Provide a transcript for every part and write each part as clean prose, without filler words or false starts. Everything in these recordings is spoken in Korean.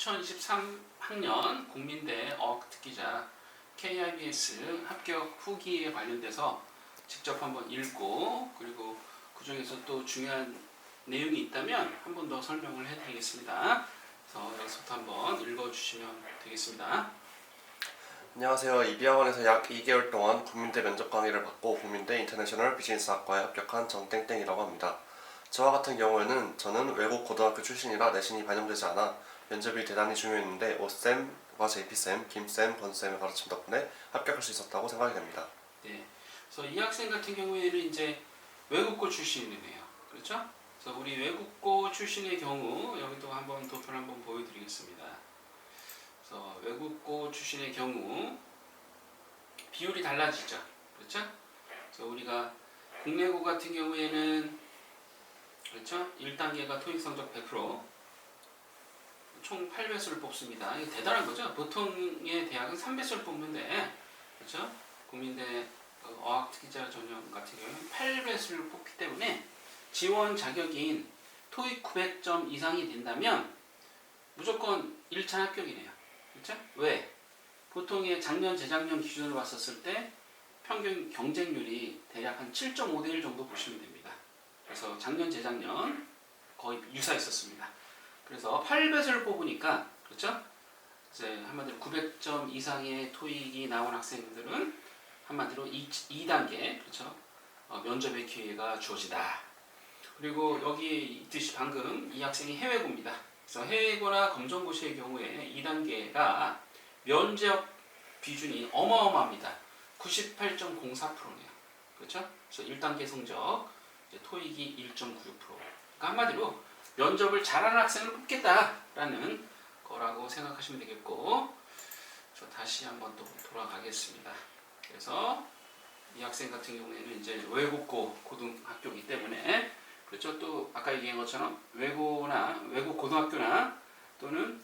2023학년 국민대 어학특기자 KIBS 합격 후기에 관련돼서 직접 한번 읽고 그리고 그 중에서 또 중요한 내용이 있다면 한 번 더 설명을 해드리겠습니다. 그래서 여기서부터 한번 읽어주시면 되겠습니다. 안녕하세요. 이비학원에서 약 2개월 동안 국민대 면접 강의를 받고 국민대 인터내셔널 비즈니스학과에 합격한 정땡땡이라고 합니다. 저와 같은 경우에는 저는 외국 고등학교 출신이라 내신이 반영되지 않아 면접이 대단히 중요했는데 오쌤과 JP쌤, 김쌤, 권쌤의 가르침 덕분에 합격할 수 있었다고 생각이 됩니다. 네, 그래서 이 학생 같은 경우에는 이제 외국고 출신이네요. 그렇죠? 그래서 우리 외국고 출신의 경우 여기도 한번 도표를 한번 보여드리겠습니다. 그래서 외국고 출신의 경우 비율이 달라지죠. 그렇죠? 그래서 우리가 국내고 같은 경우에는 그렇죠? 1단계가 토익 성적 100%, 총 8배수를 뽑습니다. 이게 대단한 거죠. 보통의 대학은 3배수를 뽑는데, 그렇죠? 국민대 어학특기자 전형 같은 경우는 8배수를 뽑기 때문에 지원 자격인 토익 900점 이상이 된다면 무조건 1차 합격이네요. 그렇죠? 왜? 보통의 작년, 재작년 기준으로 봤었을 때 평균 경쟁률이 대략 한 7.5대 1 정도 보시면 됩니다. 그래서 작년, 재작년 거의 유사했었습니다. 그래서 8배수를 뽑으니까, 그렇죠? 이제 한마디로 900점 이상의 토익이 나온 학생들은 한마디로 2단계, 그렇죠? 면접의 기회가 주어지다. 그리고 여기 있듯이 방금 이 학생이 해외고입니다. 그래서 해외고나 검정고시의 경우에 2단계가 면접 비중이 어마어마합니다. 98.04%네요. 그렇죠? 그래서 1단계 성적, 이제 토익이 1.96%. 그러니까 한마디로 면접을 잘하는 학생을 뽑겠다라는 거라고 생각하시면 되겠고, 저 다시 한번 또 돌아가겠습니다. 그래서 이 학생 같은 경우에는 이제 외국고 고등학교이기 때문에, 그렇죠? 또 아까 얘기한 것처럼 외국 고등학교나 또는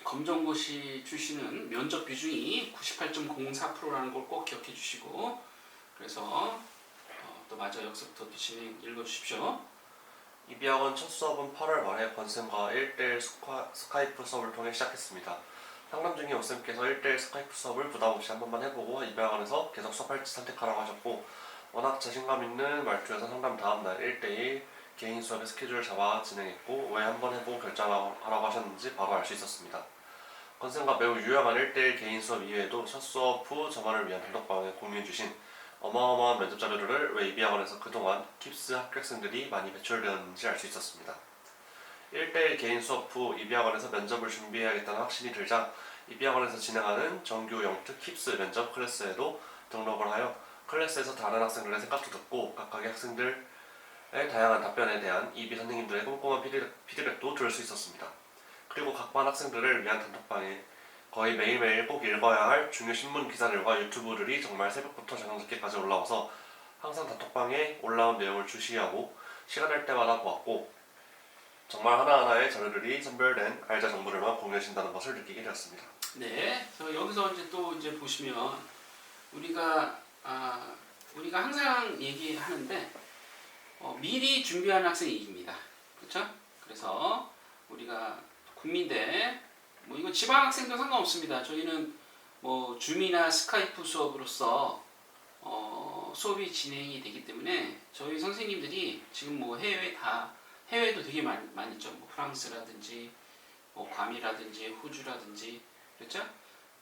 검정고시 출신은 면접 비중이 98.04%라는 걸 꼭 기억해 주시고, 그래서 또 마저 여기서부터 진행 읽어주십시오. 이비학원 첫 수업은 8월 말에 권쌤과 1대1 스카이프 수업을 통해 시작했습니다. 상담 중에 오쌤께서 1대1 스카이프 수업을 부담 없이 한 번만 해보고 이비학원에서 계속 수업할지 선택하라고 하셨고, 워낙 자신감 있는 말투여서 상담 다음날 1대1 개인 수업의 스케줄을 잡아 진행했고, 왜 한 번 해보고 결정하라고 하셨는지 바로 알 수 있었습니다. 권쌤과 매우 유용한 1대1 개인 수업 이외에도 첫 수업 후 저만을 위한 단톡방에 공유해주신 어마어마한 면접 자료를 왜 이비학원에서 그동안 킵스 합격생들이 많이 배출되었는지 알 수 있었습니다. 1대1 개인 수업 후 이비학원에서 면접을 준비해야겠다는 확신이 들자 이비학원에서 진행하는 정규 영특 킵스 면접 클래스에도 등록을 하여 클래스에서 다른 학생들의 생각도 듣고 각각의 학생들의 다양한 답변에 대한 이비 선생님들의 꼼꼼한 피드백도 들을 수 있었습니다. 그리고 각 반 학생들을 위한 단톡방에 거의 매일매일 꼭 읽어야 할 중요 신문 기사들과 유튜브들이 정말 새벽부터 저녁늦게까지 올라와서 항상 단톡방에 올라온 내용을 주시하고 시간 날 때마다 보았고, 정말 하나하나의 자료들이 선별된 알짜 정보들만 공유하신다는 것을 느끼게 되었습니다. 네, 그래서 여기서 이제 또 이제 보시면 우리가 항상 얘기하는데 미리 준비하는 학생이 이깁니다. 그렇죠? 그래서 우리가 국민대 뭐 이거 지방 학생도 상관없습니다. 저희는 뭐 줌이나 스카이프 수업으로서 수업이 진행이 되기 때문에 저희 선생님들이 지금 뭐 해외도 되게 많이 있죠. 뭐 프랑스라든지 뭐 괌이라든지 호주라든지, 그렇죠?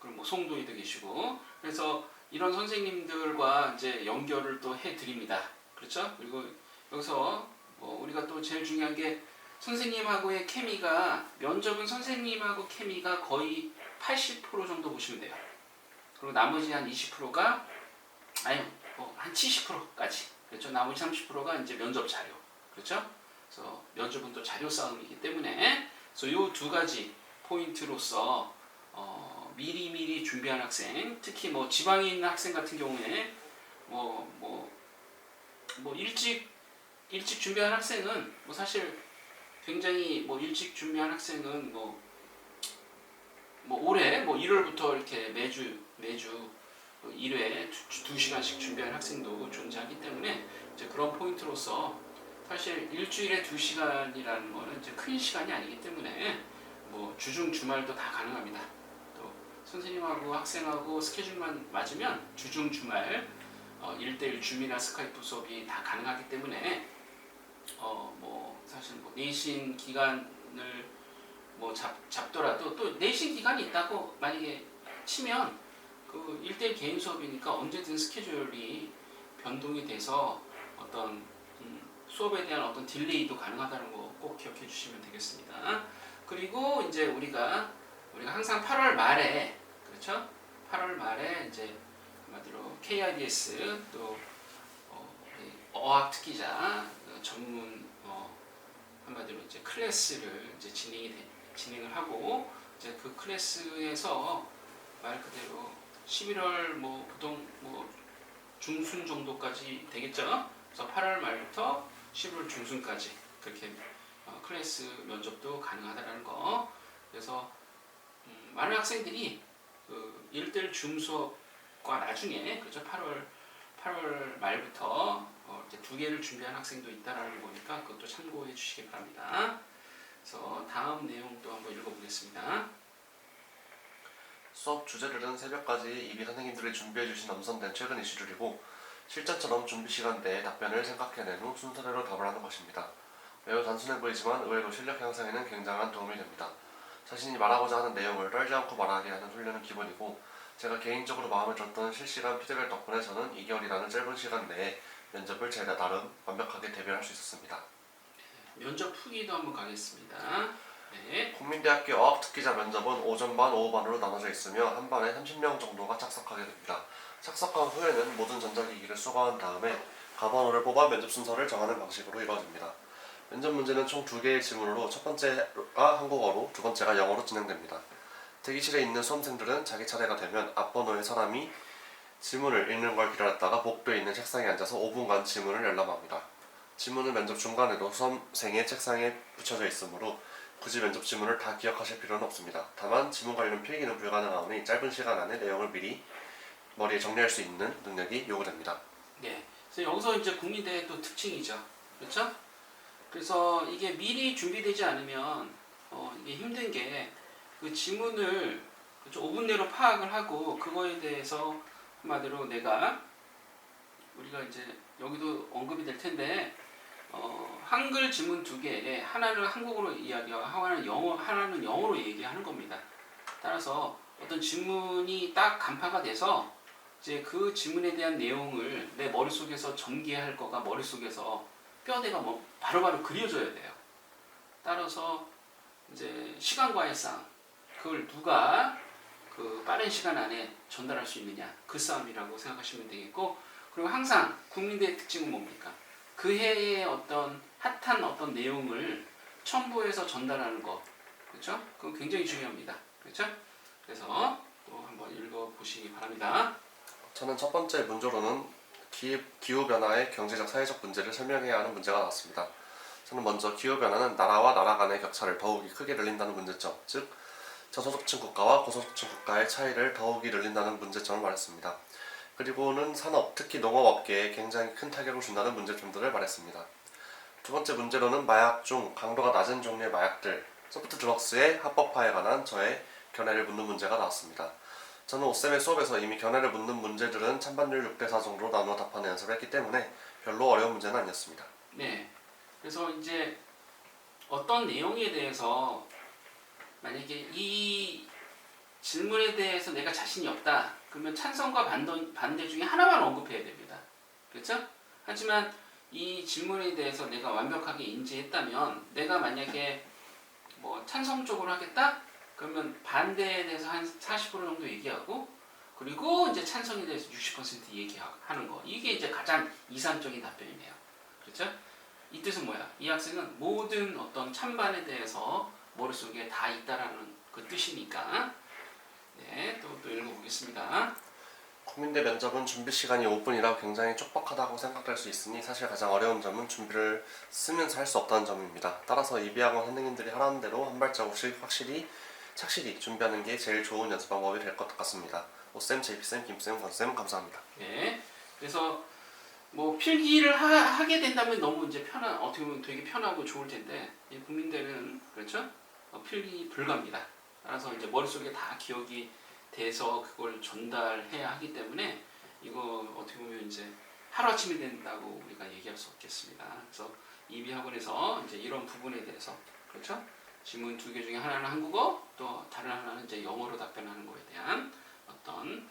그럼 뭐 송도에도 계시고, 그래서 이런 선생님들과 이제 연결을 또 해드립니다. 그렇죠? 그리고 여기서 뭐 우리가 또 제일 중요한 게 선생님하고의 케미가, 면접은 선생님하고 케미가 거의 80% 정도 보시면 돼요. 그리고 나머지 한 20%가 한 70%까지, 그렇죠? 나머지 30%가 이제 면접 자료, 그렇죠? 그래서 면접은 또 자료 싸움이기 때문에, 그래서 이 두 가지 포인트로서 미리 준비한 학생, 특히 뭐 지방에 있는 학생 같은 경우에 뭐 일찍 준비한 학생은 뭐 사실 굉장히 뭐 일찍 준비한 학생은 뭐 올해 1월부터 이렇게 매주 1회 2시간씩 준비한 학생도 존재하기 때문에 이제 그런 포인트로서 사실 일주일에 2시간이라는 거는 이제 큰 시간이 아니기 때문에 뭐 주중 주말도 다 가능합니다. 또 선생님하고 학생하고 스케줄만 맞으면 주중 주말 1대1 줌이나 스카이프 수업이 다 가능하기 때문에 뭐 사실 뭐 내신 기간을 뭐 잡더라도 또 내신 기간이 있다고 만약에 치면 그 1대1 개인 수업이니까 언제든 스케줄이 변동이 돼서 어떤 수업에 대한 어떤 딜레이도 가능하다는 거 꼭 기억해 주시면 되겠습니다. 그리고 이제 우리가 항상 8월 말에 그렇죠? 8월 말에 이제 한마디로 KIDS 또 어학 특기자 전문 한마디로 이제 클래스를 이제 진행을 하고 이제 그 클래스에서 말 그대로 11월 뭐 보통 뭐 중순 정도까지 되겠죠. 그래서 8월 말부터 11월 중순까지 그렇게 클래스 면접도 가능하다라는 거. 그래서 많은 학생들이 그 1대1 줌 수업과 나중에 그렇죠. 8월 말부터 이제 2개를 준비한 학생도 있다라는 거 보니까 그것도 참고해 주시기 바랍니다. 그래서 다음 내용도 한번 읽어보겠습니다. 수업 주제들은 새벽까지 이비 선생님들이 준비해주신 엄선된 최근 이슈들이고 실전처럼 준비 시간 내에 답변을 생각해낸 후 순서대로 답을 하는 것입니다. 매우 단순해 보이지만 의외로 실력 향상에는 굉장한 도움이 됩니다. 자신이 말하고자 하는 내용을 떨지 않고 말하게 하는 훈련은 기본이고 제가 개인적으로 마음에 들었던 실시간 피드백 덕분에 저는 2개월이라는 짧은 시간 내에 면접을 제가 나름 완벽하게 대비할 수 있었습니다. 면접 후기도 한번 가겠습니다. 네. 국민대학교 어학특기자 면접은 오전반, 오후반으로 나눠져 있으며 한 반에 30명 정도가 착석하게 됩니다. 착석한 후에는 모든 전자기기를 수거한 다음에 가번호를 뽑아 면접 순서를 정하는 방식으로 이루어집니다. 면접 문제는 총 2개의 질문으로 첫 번째가 한국어로, 두 번째가 영어로 진행됩니다. 대기실에 있는 수험생들은 자기 차례가 되면 앞번호의 사람이 질문을 읽는 걸 기다렸다가 복도에 있는 책상에 앉아서 5분간 질문을 열람합니다. 질문은 면접 중간에도 수험생의 책상에 붙여져 있으므로 굳이 면접 질문을 다 기억하실 필요는 없습니다. 다만 질문 관련 필기는 불가능하오니 짧은 시간 안에 내용을 미리 머리에 정리할 수 있는 능력이 요구됩니다. 네. 그래서 여기서 이제 국민대의 또 특징이죠. 그렇죠? 그래서 이게 미리 준비되지 않으면 이게 힘든 게 그 지문을 5분 내로 파악을 하고 그거에 대해서 한마디로 우리가 이제 여기도 언급이 될 텐데 한글 지문 2개에 하나는 한국어로 이야기하고 하나는 영어로 얘기하는 겁니다. 따라서 어떤 지문이 딱 간파가 돼서 이제 그 지문에 대한 내용을 내 머릿속에서 전개할 거가 머릿속에서 뼈대가 뭐 바로바로 그려져야 돼요. 따라서 이제 시간과의 싸움, 그걸 누가 그 빠른 시간 안에 전달할 수 있느냐, 그 싸움이라고 생각하시면 되겠고, 그리고 항상 국민대의 특징은 뭡니까? 그 해의 어떤 핫한 어떤 내용을 첨부해서 전달하는 거, 그렇죠? 그건 굉장히 중요합니다. 그렇죠? 그래서 또 한번 읽어보시기 바랍니다. 저는 첫 번째 문제로는 기후변화의 경제적 사회적 문제를 설명해야 하는 문제가 나왔습니다. 저는 먼저 기후변화는 나라와 나라 간의 격차를 더욱이 크게 늘린다는 문제점, 즉 저소득층 국가와 고소득층 국가의 차이를 더욱이 늘린다는 문제점을 말했습니다. 그리고는 산업, 특히 농업업계에 굉장히 큰 타격을 준다는 문제점들을 말했습니다. 두 번째 문제로는 마약 중 강도가 낮은 종류의 마약들, 소프트 드럭스의 합법화에 관한 저의 견해를 묻는 문제가 나왔습니다. 저는 오쌤의 수업에서 이미 견해를 묻는 문제들은 찬반율 6대4 정도로 나누어 답하는 연습을 했기 때문에 별로 어려운 문제는 아니었습니다. 네. 그래서 이제 어떤 내용에 대해서 만약에 이 질문에 대해서 내가 자신이 없다. 그러면 찬성과 반대 중에 하나만 언급해야 됩니다. 그렇죠? 하지만 이 질문에 대해서 내가 완벽하게 인지했다면 내가 만약에 뭐 찬성 쪽으로 하겠다? 그러면 반대에 대해서 한 40% 정도 얘기하고 그리고 이제 찬성에 대해서 60% 얘기하는 거. 이게 이제 가장 이상적인 답변이네요. 그렇죠? 이 뜻은 뭐야? 이 학생은 모든 어떤 찬반에 대해서 머릿속에 다 있다라는 그 뜻이니까. 네, 또 읽어보겠습니다. 국민대 면접은 준비 시간이 5분이라 굉장히 촉박하다고 생각될 수 있으니 사실 가장 어려운 점은 준비를 쓰면서 할 수 없다는 점입니다. 따라서 이비학원 선생님들이 하라는 대로 한 발자국씩 착실히 준비하는 게 제일 좋은 연습 방법이 될 것 같습니다. 오쌤, 제이피쌤, 김쌤, 권쌤 감사합니다. 네, 그래서 뭐 필기를 하게 된다면 너무 이제 어떻게 보면 되게 편하고 좋을 텐데 이 국민대는 그렇죠? 필기 불가입니다. 따라서 이제 머릿속에 다 기억이 돼서 그걸 전달해야 하기 때문에 이거 어떻게 보면 이제 하루아침에 된다고 우리가 얘기할 수 없겠습니다. 그래서 EB학원에서 이제 이런 부분에 대해서 그렇죠? 지문 2개 중에 하나는 한국어, 또 다른 하나는 이제 영어로 답변하는 거에 대한 어떤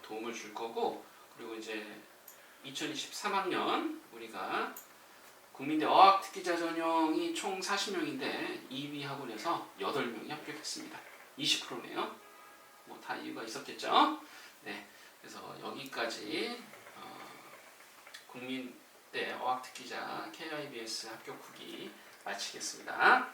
도움을 줄 거고, 그리고 이제 2023학년 우리가 국민대 어학특기자 전형이 총 40명인데 EB학원에서 8명이 합격했습니다. 20%네요. 뭐 다 이유가 있었겠죠. 네, 그래서 여기까지 국민대 어학특기자 KIBS 합격 후기 마치겠습니다.